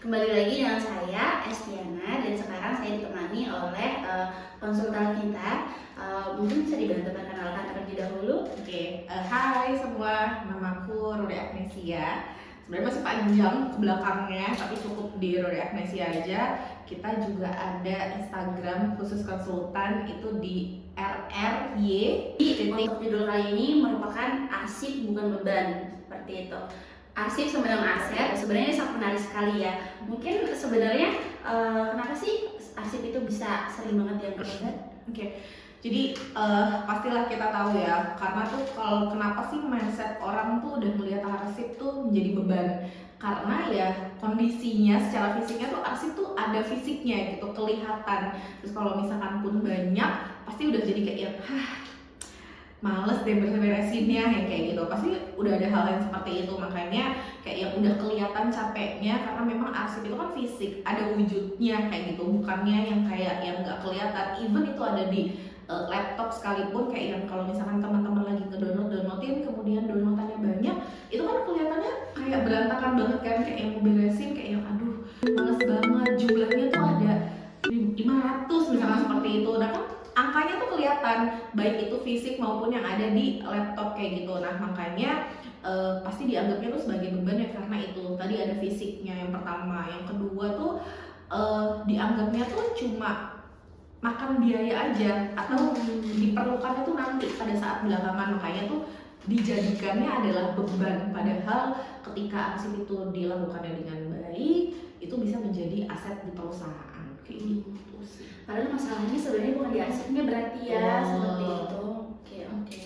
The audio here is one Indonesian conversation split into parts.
Kembali lagi dengan saya, Estiana, dan sekarang saya ditemani oleh konsultan kita. Mungkin bisa dibantu perkenalkan terlebih dahulu. Hai semua, namaku Rode Agnesia. Sebenarnya masih panjang ke belakangnya, tapi cukup di Rode Agnesia aja. Kita juga ada Instagram khusus konsultan, itu di RRY. Untuk judul kali ini merupakan arsip bukan beban, seperti itu. Arsip sama dengan aset, sebenarnya sangat menarik sekali ya. Mungkin sebenarnya kenapa sih arsip itu bisa sering banget dianggap beban? Jadi pastilah kita tahu ya, karena tuh kalau kenapa sih mindset orang tuh udah melihat arsip tuh menjadi beban. Karena ya kondisinya secara fisiknya tuh arsip tuh ada fisiknya gitu, kelihatan. Terus kalau misalkan pun banyak, pasti udah jadi kayak yang males deh beresinnya yang kayak gitu. Pasti udah ada hal yang seperti itu, makanya kayak yang udah kelihatan capeknya karena memang arsip itu kan fisik, ada wujudnya kayak gitu, bukannya yang kayak yang nggak kelihatan. Even itu ada di laptop sekalipun, kayak yang kalau misalkan teman-teman lagi downloadin kemudian downloadannya banyak, itu kan kelihatannya kayak berantakan banget kan, kayak yang mau beresin kayak yang aduh males banget, jumlahnya tuh ada 500 misalkan seperti itu. Nah kan angkanya tuh kelihatan, baik itu fisik maupun yang ada di laptop kayak gitu. Nah makanya pasti dianggapnya tuh sebagai beban ya, karena itu tadi ada fisiknya yang pertama. Yang kedua tuh dianggapnya tuh cuma makan biaya aja, atau diperlukannya tuh nanti pada saat belakangan. Makanya tuh dijadikannya adalah beban, padahal ketika arsip itu dilakukannya dengan baik, itu bisa menjadi aset di perusahaan kayak gitu sih. Padahal masalahnya sebenarnya bukan di arsipnya berarti ya, seperti itu. Oke.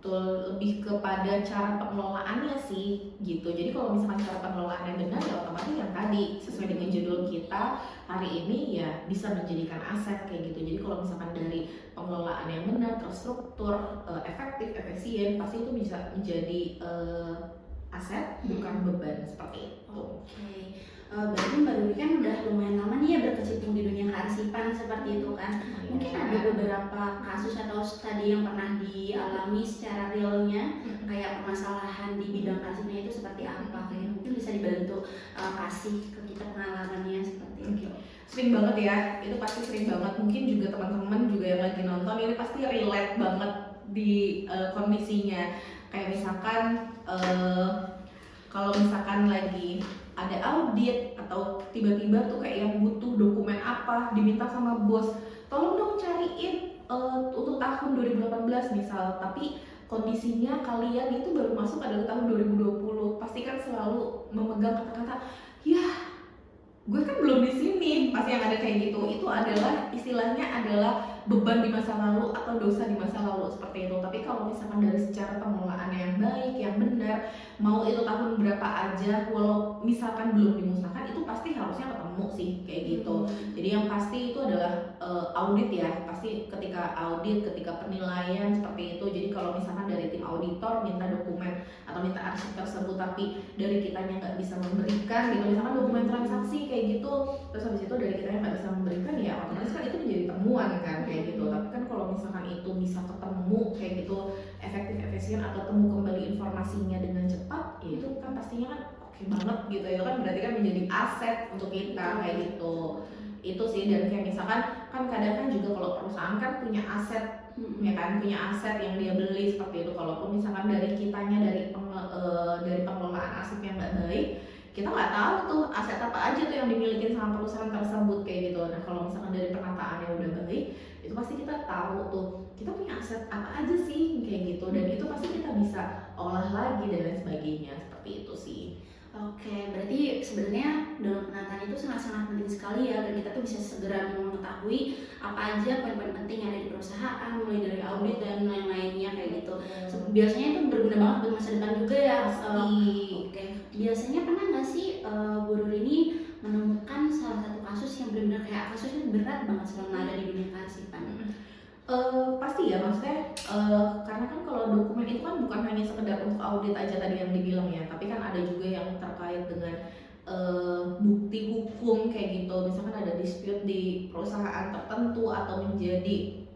Betul, lebih kepada cara pengelolaannya sih gitu. Jadi kalau misalkan cara pengelolaannya benar ya otomatis yang tadi sesuai dengan judul kita hari ini ya bisa menjadikan aset kayak gitu. Jadi kalau misalkan dari pengelolaan yang benar, terstruktur, efektif, efisien, pasti itu bisa menjadi aset bukan beban seperti itu. Berarti Mbak Duri kan udah lumayan lama nih ya berkecimpung di dunia kearsipan seperti itu kan. Mungkin ada beberapa kasus atau studi yang pernah dialami secara realnya, kayak permasalahan di bidang arsipnya itu seperti apa? Mungkin bisa dibantu kasih ke kita pengalamannya seperti itu. Sering banget ya, itu pasti sering banget. Mungkin juga teman-teman juga yang lagi nonton ini pasti relate banget di kondisinya. Kayak misalkan kalau misalkan lagi ada audit atau tiba-tiba tuh kayak yang butuh dokumen apa, diminta sama bos, tolong dong cariin untuk tahun 2018 misal, tapi kondisinya kalian itu baru masuk adalah tahun 2020, pasti kan selalu memegang kata-kata ya gue kan belum di sini, pasti yang ada kayak gitu. Itu adalah istilahnya adalah beban di masa lalu atau dosa di masa lalu seperti itu. Tapi kalau misalkan dari secara pengelolaan yang baik, yang benar, mau itu tahun berapa aja, walau misalkan belum dimusnahkan, itu pasti harusnya ketemu sih kayak gitu. Jadi yang pasti itu adalah audit ya, pasti ketika audit, ketika penilaian seperti itu. Jadi kalau misalkan dari tim auditor minta dokumen atau minta arsip tersebut, tapi dari kitanya nggak bisa memberikan gitu, misalkan dokumen transaksi kayak gitu, terus habis itu dari kitanya nggak bisa memberikan, ya otomatis kan itu menjadi temuan kan kayak gitu. Tapi kan kalau misalkan itu bisa ketemu kayak gitu, efektif, efisien, atau temu kembali informasinya dengan cepat, ya itu kan pastinya kan oke banget gitu ya kan, berarti kan menjadi aset untuk kita kayak gitu. Itu sih. Dan kayak misalkan kan kadang kan juga kalau perusahaan kan punya aset ya kan, punya aset yang dia beli seperti itu. Kalaupun misalkan dari kitanya dari pengelolaan aset yang nggak baik, kita nggak tahu tuh aset apa aja tuh yang dimiliki sama perusahaan tersebut kayak gitu. Nah kalau misalkan dari penataannya udah baik, itu pasti kita tahu tuh kita punya aset apa aja sih kayak gitu, dan itu pasti kita bisa olah lagi dan lain sebagainya, seperti itu sih. Oke, berarti sebenarnya dalam penataan itu sangat-sangat penting sekali ya, dan kita tuh bisa segera mengetahui apa aja poin-poin penting yang ada di perusahaan, mulai dari audit dan lain-lainnya kayak gitu. Biasanya itu berguna banget buat masa depan juga ya. Oke, biasanya pernah nggak sih Bu Ruri ini menemukan salah satu kasus yang benar-benar kayak kasusnya berat banget selama ada di dunia kearsipan? Pasti ya, maksudnya karena kan kalau dokumen itu kan bukan hanya sekedar untuk audit aja tadi yang dibilang ya, tapi kan ada juga yang terkait dengan bukti hukum kayak gitu. Misalkan ada dispute di perusahaan tertentu atau menjadi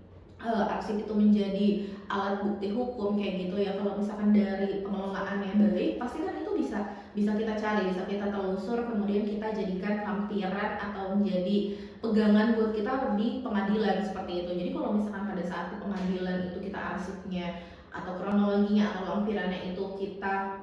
arsip itu menjadi alat bukti hukum kayak gitu ya. Kalau misalkan dari pengelolaannya baik, pasti kan itu bisa bisa kita cari, bisa kita telusur, kemudian kita jadikan lampiran atau menjadi pegangan buat kita di pengadilan seperti itu. Jadi kalau misalkan pada saat di pengadilan itu kita arsipnya atau kronologinya atau lampirannya itu kita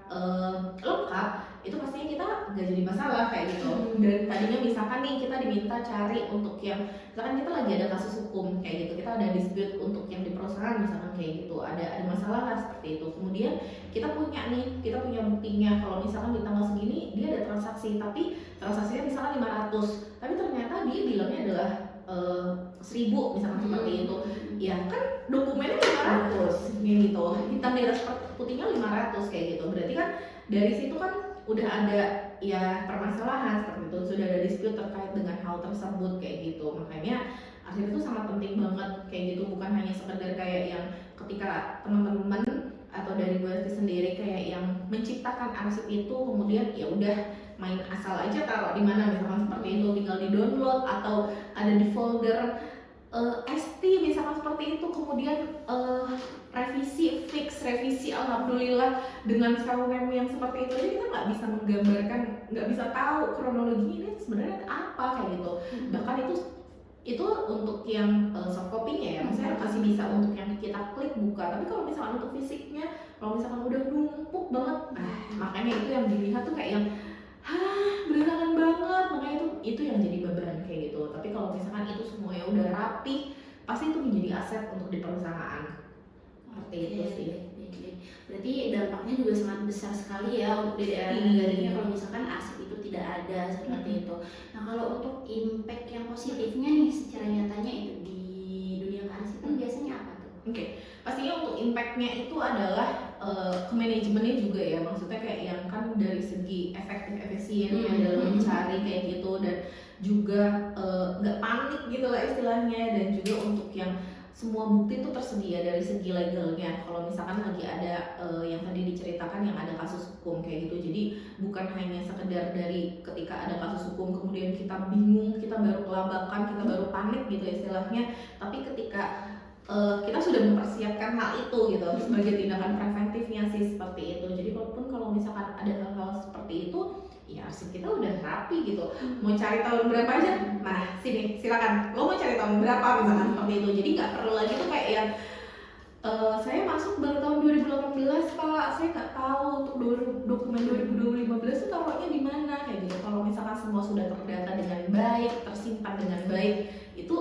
lengkap, itu pastinya kita nggak jadi masalah kayak gitu. Dan tadinya misalkan nih kita diminta cari untuk yang misalkan kita lagi ada kasus hukum kayak gitu, kita ada dispute untuk yang di perusahaan misalkan kayak gitu, ada masalah lah seperti itu. Kemudian kita punya buktinya kalau misalkan di tanggal segini dia ada transaksi, tapi transaksinya misalkan 500, tapi ternyata dia bilangnya adalah 1000 misalkan seperti itu. Ya kan dokumennya 500 gitu, hitam di atas putihnya 500 kayak gitu. Berarti kan dari situ kan udah ada ya permasalahan seperti itu, sudah ada dispute terkait dengan hal tersebut kayak gitu. Makanya arsip itu sangat penting banget kayak gitu, bukan hanya sekedar kayak yang ketika teman-teman atau dari Bu Esti sendiri kayak yang menciptakan arsip itu kemudian ya udah main asal aja taruh di mana misalkan seperti itu, tinggal di download atau ada di folder ST misalkan seperti itu, kemudian revisi alhamdulillah dengan file yang seperti itu. Jadi kita nggak bisa menggambarkan, nggak bisa tahu kronologi ini sebenarnya apa kayak gitu. Bahkan itu untuk yang soft copy-nya ya, maksudnya masih bisa untuk yang kita klik buka. Tapi kalau misalkan untuk fisiknya, kalau misalkan udah numpuk banget, makanya itu yang dilihat tuh kayak yang berantakan banget, makanya itu yang jadi beban kayak gitu. Tapi kalau misalkan itu semuanya udah rapi, pasti itu menjadi aset untuk di perusahaan. Seperti itu sih. Berarti dampaknya juga sangat besar sekali ya untuk di daerah negaranya kalau misalkan arsip itu tidak ada seperti itu. Nah kalau untuk impact yang positifnya nih secara nyatanya itu di dunia kearsipan biasanya apa tuh? Oke, pastinya untuk impactnya itu adalah ke manajemennya juga ya, maksudnya kayak yang kan dari segi efisiennya dalam mencari kayak gitu, dan juga nggak panik gitu lah istilahnya, dan juga untuk yang semua bukti itu tersedia dari segi legalnya. Kalau misalkan lagi ada yang tadi diceritakan yang ada kasus hukum kayak gitu, jadi bukan hanya sekedar dari ketika ada kasus hukum kemudian kita bingung, kita baru kelabakan, kita baru panik gitu istilahnya, tapi ketika kita sudah mempersiapkan hal itu gitu sebagai tindakan preventifnya sih seperti itu. Jadi walaupun kalau misalkan ada hal-hal seperti itu, ya arsip kita udah rapi gitu. Mau cari tahun berapa aja, nah sini silakan, lo mau cari tahun berapa misalkan seperti itu. Jadi nggak perlu lagi tuh kayak yang saya masuk baru tahun 2018 pak, saya nggak tahu untuk dokumen 2015 itu taruhnya di mana kayak gitu. Kalau misalkan semua sudah terdata dengan baik, tersimpan dengan baik, itu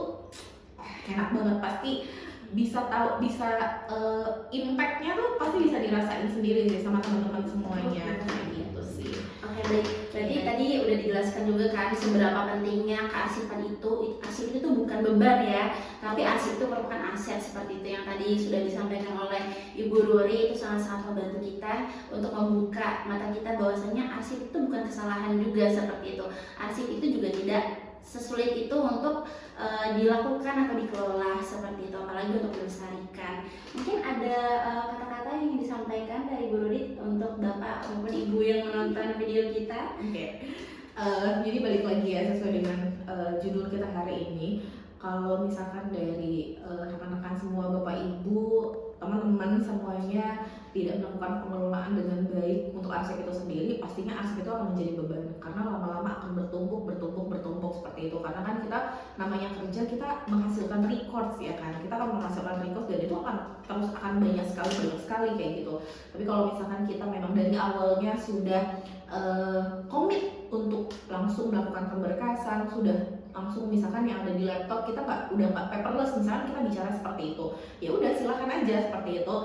enak banget, pasti bisa tahu, bisa impactnya tuh pasti bisa dirasain sendiri sih sama teman-teman semuanya kayak gitu sih. Oke baik, berarti tadi udah dijelaskan juga kan seberapa pentingnya kearsipan itu. Arsip itu bukan beban ya, tapi arsip itu merupakan aset seperti itu yang tadi sudah disampaikan oleh Ibu Ruri. Itu sangat-sangat membantu kita untuk membuka mata kita bahwasanya arsip itu bukan kesalahan juga seperti itu. Arsip itu juga tidak sesulit itu untuk dilakukan atau dikelola seperti itu, apalagi untuk dilestarikan. Mungkin ada kata-kata yang disampaikan dari Bu Ruri untuk Bapak maupun Ibu yang menonton video kita. Oke. Jadi balik lagi ya sesuai dengan judul kita hari ini. Kalau misalkan dari rekan-rekan semua, Bapak Ibu, teman-teman semuanya tidak melakukan pengelolaan dengan baik untuk arsip itu sendiri, pastinya arsip itu akan menjadi beban karena lama-lama akan bertumpuk seperti itu. Karena kan kita namanya kerja, kita menghasilkan records ya kan, kita akan menghasilkan records dan itu akan terus banyak sekali kayak gitu. Tapi kalau misalkan kita memang dari awalnya sudah komit untuk langsung melakukan pemberkasan, sudah langsung misalkan yang ada di laptop kita udah nggak paperless, misalkan kita bicara seperti itu, ya udah silakan aja seperti itu.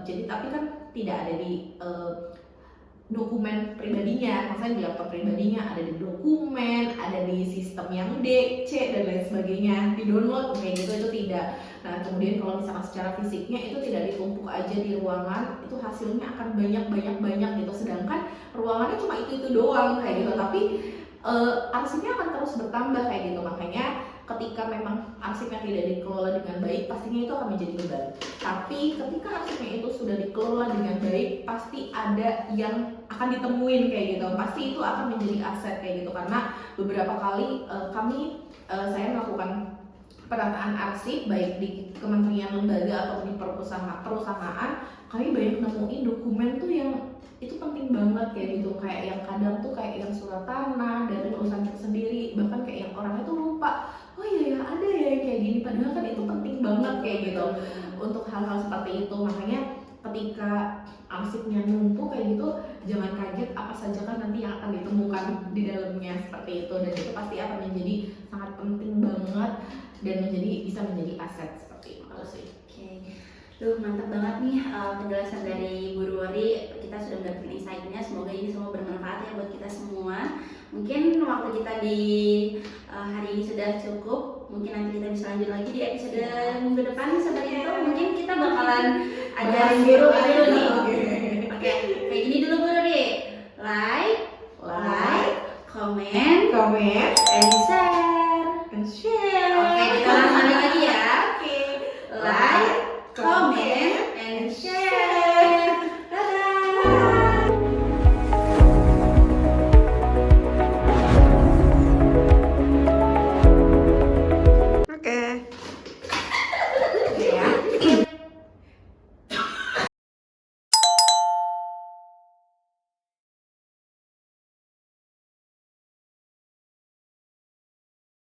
Jadi tapi kan tidak ada di dokumen pribadinya, maksudnya di laptop pribadinya, ada di dokumen, ada di sistem yang DC dan lain sebagainya, di download kayak gitu, itu tidak. Nah kemudian kalau misalkan secara fisiknya itu tidak ditumpuk aja di ruangan, itu hasilnya akan banyak gitu, sedangkan ruangannya cuma itu doang kayak gitu, tapi arsipnya akan terus bertambah kayak gitu. Makanya ketika memang arsipnya tidak dikelola dengan baik, pastinya itu akan menjadi beban. Tapi ketika arsipnya itu sudah dikelola dengan baik, pasti ada yang akan ditemuin kayak gitu, pasti itu akan menjadi aset kayak gitu. Karena beberapa kali saya melakukan penataan arsip baik di kementerian lembaga atau di perusahaan, kami banyak nemuin dokumen tuh yang itu penting banget kayak gitu, kayak yang kadang tuh kayak yang surat tanah dari urusan kita sendiri, bahkan kayak yang orangnya tuh lupa, oh iya ya ada ya yang kayak gini, padahal kan itu penting banget kayak gitu untuk hal-hal seperti itu. Makanya ketika arsipnya numpuk kayak gitu, jangan kaget apa saja kan nanti yang akan ditemukan di dalamnya seperti itu, dan itu pasti akan menjadi sangat penting banget dan bisa menjadi aset seperti itu sih. Oke, duh mantap banget nih penjelasan dari Bu Ruwari. Kita sudah mendapatkan insight-nya. Semoga ini semua bermanfaat ya buat kita semua. Mungkin waktu kita di hari ini sudah cukup. Mungkin nanti kita bisa lanjut lagi di episode minggu depan seperti itu. Mungkin kita bakalan ajarin Bu Ruwari dulu nih. Oke, kayak gini dulu Bu Ruwari. Like, comment, Comment and share. and share.